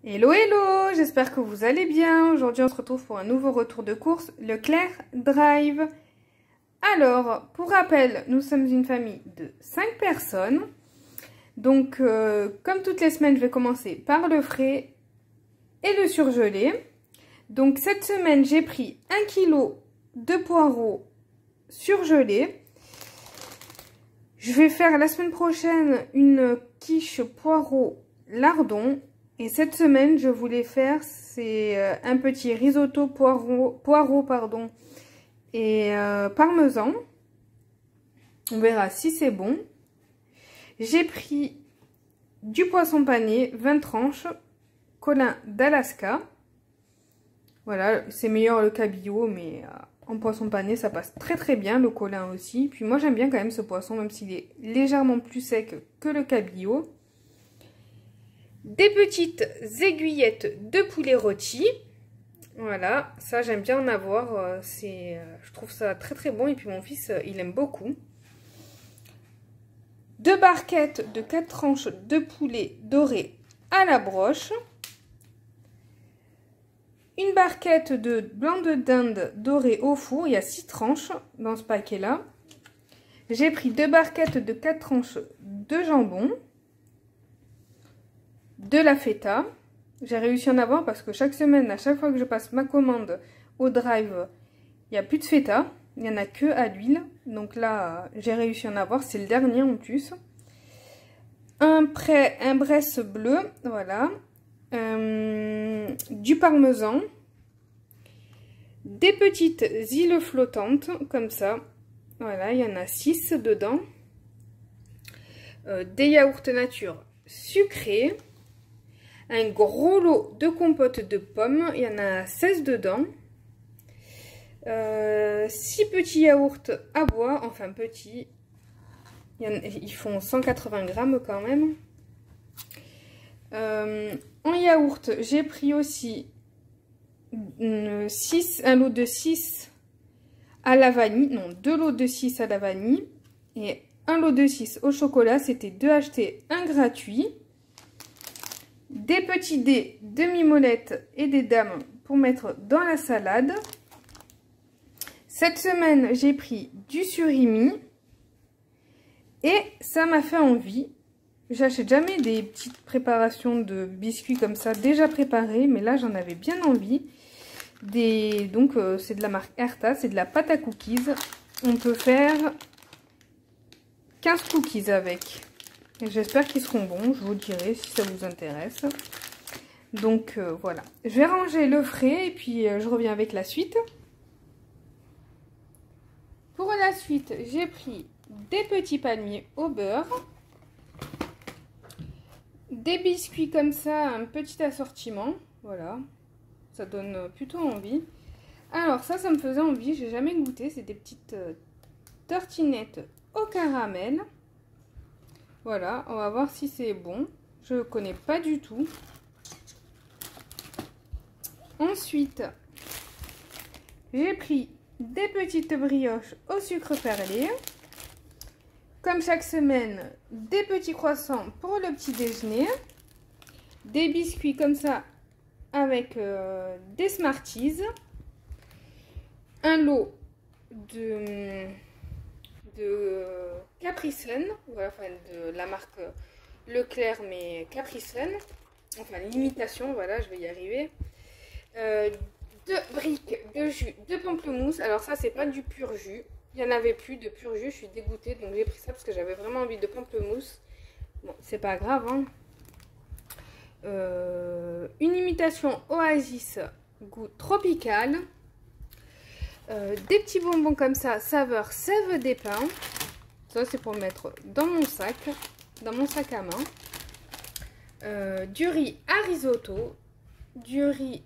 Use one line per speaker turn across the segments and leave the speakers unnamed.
Hello hello, j'espère que vous allez bien. Aujourd'hui on se retrouve pour un nouveau retour de course Leclerc Drive. Alors, pour rappel, nous sommes une famille de 5 personnes. Donc, comme toutes les semaines, je vais commencer par le frais et le surgelé. Donc, cette semaine, j'ai pris 1 kg de poireaux surgelés. Je vais faire la semaine prochaine une quiche poireaux lardon. Et cette semaine, je voulais faire un petit risotto poireau et parmesan. On verra si c'est bon. J'ai pris du poisson pané, 20 tranches, colin d'Alaska. Voilà, c'est meilleur le cabillaud, mais en poisson pané, ça passe très très bien, le colin aussi. Puis moi, j'aime bien quand même ce poisson, même s'il est légèrement plus sec que le cabillaud. Des petites aiguillettes de poulet rôti. Voilà, ça j'aime bien en avoir. Je trouve ça très très bon. Et puis mon fils, il aime beaucoup. 2 barquettes de 4 tranches de poulet doré à la broche. Une barquette de blanc de dinde doré au four. Il y a 6 tranches dans ce paquet-là. J'ai pris 2 barquettes de 4 tranches de jambon. De la feta. J'ai réussi à en avoir parce que chaque semaine, à chaque fois que je passe ma commande au drive, il n'y a plus de feta. Il n'y en a que à l'huile. Donc là, j'ai réussi à en avoir. C'est le dernier en plus. Un Bresse bleu. Voilà. Du parmesan. Des petites îles flottantes comme ça. Voilà, il y en a 6 dedans. Des yaourts nature sucrés. Un gros lot de compote de pommes, il y en a 16 dedans. 6 petits yaourts à bois, enfin petits. Ils font 180 grammes quand même. En yaourt, j'ai pris aussi un lot de 6 à la vanille. Non, 2 lots de 6 à la vanille. Et un lot de 6 au chocolat. C'était 2 achetés, 1 gratuit. Des petits dés de mimolette et des dames pour mettre dans la salade. Cette semaine, j'ai pris du surimi. Et ça m'a fait envie. J'achète jamais des petites préparations de biscuits comme ça déjà préparés. Mais là, j'en avais bien envie. Donc, c'est de la marque Erta. C'est de la pâte à cookies. On peut faire 15 cookies avec. J'espère qu'ils seront bons, je vous dirai si ça vous intéresse. Donc voilà, je vais ranger le frais et puis je reviens avec la suite. Pour la suite, j'ai pris des petits palmiers au beurre. Des biscuits comme ça, un petit assortiment. Voilà, ça donne plutôt envie. Alors ça me faisait envie, j'ai jamais goûté. C'est des petites tartinettes au caramel. Voilà, on va voir si c'est bon. Je ne connais pas du tout. Ensuite, j'ai pris des petites brioches au sucre perlé. Comme chaque semaine, des petits croissants pour le petit déjeuner. Des biscuits comme ça avec des Smarties. Un lot de Capri Sun, voilà, enfin de la marque Leclerc, mais Capri Sun, enfin l'imitation, voilà, je vais y arriver. 2 briques de jus de pamplemousse. Alors ça, c'est pas du pur jus, il y en avait plus de pur jus, je suis dégoûtée, donc j'ai pris ça parce que j'avais vraiment envie de pamplemousse. Bon, c'est pas grave, hein. Une imitation Oasis goût tropical. Des petits bonbons comme ça, saveur sève des pins. Ça, c'est pour le mettre dans mon sac à main. Du riz à risotto. Du riz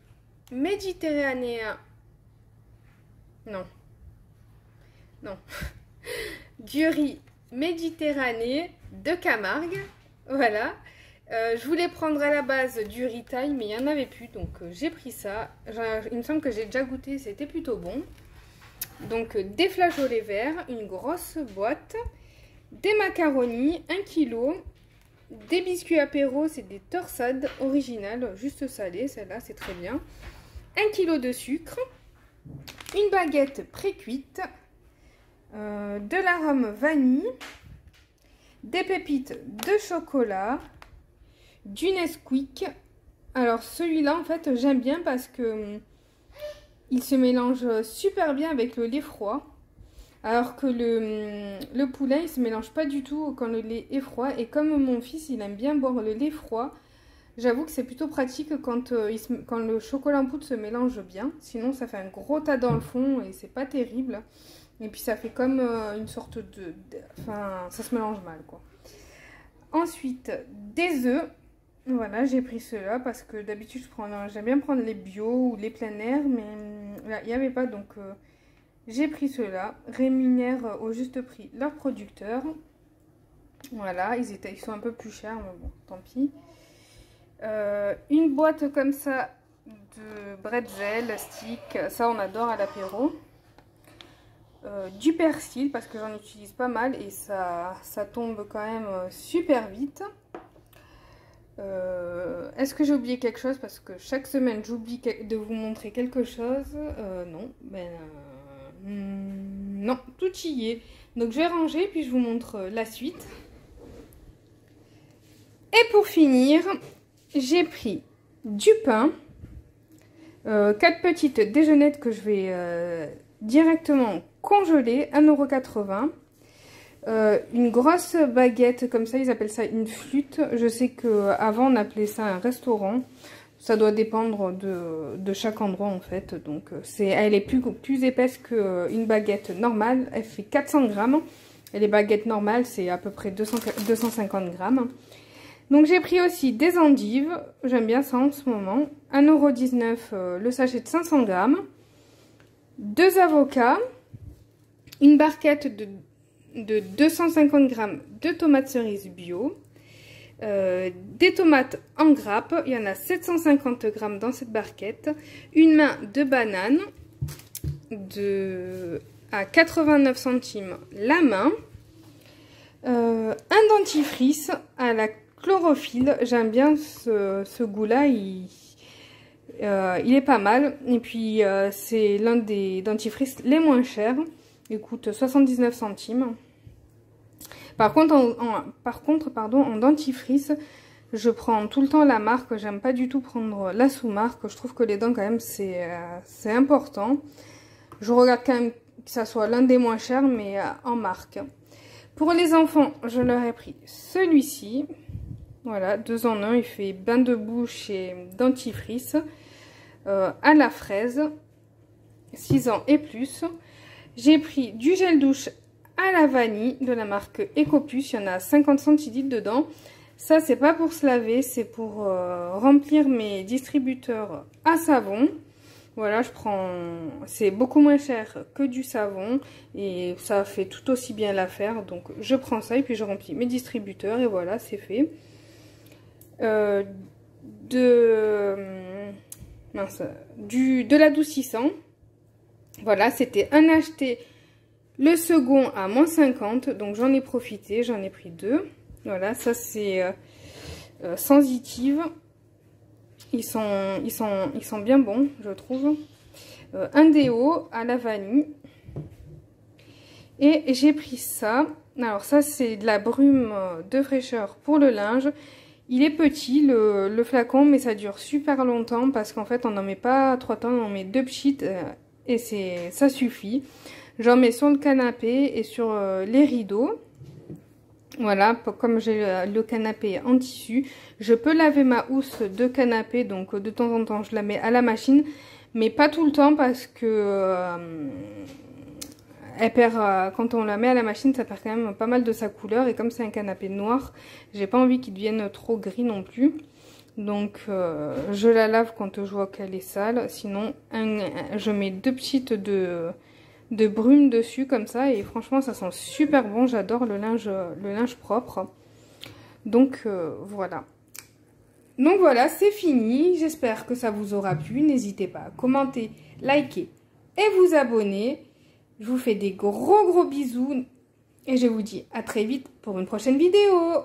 méditerranéen. Non. Du riz méditerranéen de Camargue. Voilà. Je voulais prendre à la base du riz thaï, mais il n'y en avait plus. Donc, j'ai pris ça. Il me semble que j'ai déjà goûté. C'était plutôt bon. Donc des flageolets verts, une grosse boîte, des macaronis, 1 kg, des biscuits apéro, c'est des torsades originales, juste salées, celle-là c'est très bien. 1 kg de sucre, une baguette pré-cuite, de l'arôme vanille, des pépites de chocolat, du Nesquik. Alors celui-là en fait j'aime bien parce que il se mélange super bien avec le lait froid. Alors que le poulet, il se mélange pas du tout quand le lait est froid. Et comme mon fils, il aime bien boire le lait froid, j'avoue que c'est plutôt pratique quand le chocolat en poudre se mélange bien. Sinon, ça fait un gros tas dans le fond et c'est pas terrible. Et puis, ça fait comme une sorte enfin, ça se mélange mal, quoi. Ensuite, des œufs. Voilà, j'ai pris ceux-là parce que d'habitude, j'aime bien prendre les bio ou les plein air. Mais là, il n'y avait pas, donc... j'ai pris ceux-là, rémunèrent au juste prix leurs producteurs. Voilà, ils sont un peu plus chers, mais bon, tant pis. Une boîte comme ça de bretzel, stick, ça on adore à l'apéro. Du persil, parce que j'en utilise pas mal et ça tombe quand même super vite. Est-ce que j'ai oublié quelque chose? Parce que chaque semaine j'oublie de vous montrer quelque chose. Non, non, tout y est. Donc je vais ranger puis je vous montre la suite. Et pour finir, j'ai pris du pain, 4 petites déjeunettes que je vais directement congeler, 1,80 €. Une grosse baguette comme ça, ils appellent ça une flûte. Je sais qu'avant on appelait ça un restaurant. Ça doit dépendre de chaque endroit en fait. Donc elle est plus épaisse qu'une baguette normale. Elle fait 400 grammes. Et les baguettes normales, c'est à peu près 250 grammes. Donc j'ai pris aussi des endives. J'aime bien ça en ce moment. 1,19 € le sachet de 500 grammes. 2 avocats. Une barquette de 250 grammes de tomates cerises bio. Des tomates en grappe, il y en a 750 grammes dans cette barquette, une main de banane à 89 centimes la main, un dentifrice à la chlorophylle, j'aime bien ce goût là, il est pas mal, et puis c'est l'un des dentifrices les moins chers, il coûte 79 centimes. Par contre, en dentifrice, je prends tout le temps la marque. J'aime pas du tout prendre la sous-marque. Je trouve que les dents, quand même, c'est important. Je regarde quand même que ça soit l'un des moins chers, mais en marque. Pour les enfants, je leur ai pris celui-ci. Voilà, 2 en 1. Il fait bain de bouche et dentifrice. À la fraise. 6 ans et plus. J'ai pris du gel douche à la vanille de la marque Ecopus, il y en a 50 centilitres dedans. Ça c'est pas pour se laver, c'est pour remplir mes distributeurs à savon. Voilà, c'est beaucoup moins cher que du savon et ça fait tout aussi bien l'affaire. Donc je prends ça et puis je remplis mes distributeurs et voilà, c'est fait. De l'adoucissant. Voilà, c'était un acheté. Le second à moins 50, donc j'en ai profité, j'en ai pris 2. Voilà, ça c'est sensitive. Ils sont bien bons, je trouve. Un déo à la vanille. Et j'ai pris ça. Alors ça c'est de la brume de fraîcheur pour le linge. Il est petit le flacon, mais ça dure super longtemps parce qu'en fait on n'en met pas 3 tonnes, on met 2 pchites et ça suffit. J'en mets sur le canapé et sur les rideaux. Voilà, comme j'ai le canapé en tissu, je peux laver ma housse de canapé, donc de temps en temps je la mets à la machine, mais pas tout le temps parce que elle perd, quand on la met à la machine, ça perd quand même pas mal de sa couleur, et comme c'est un canapé noir, j'ai pas envie qu'il devienne trop gris non plus. Donc je la lave quand je vois qu'elle est sale, sinon je mets 2 petites de brume dessus comme ça et franchement ça sent super bon. J'adore le linge propre. Donc voilà. Donc voilà, c'est fini. J'espère que ça vous aura plu. N'hésitez pas à commenter, liker et vous abonner. Je vous fais des gros bisous et je vous dis à très vite pour une prochaine vidéo.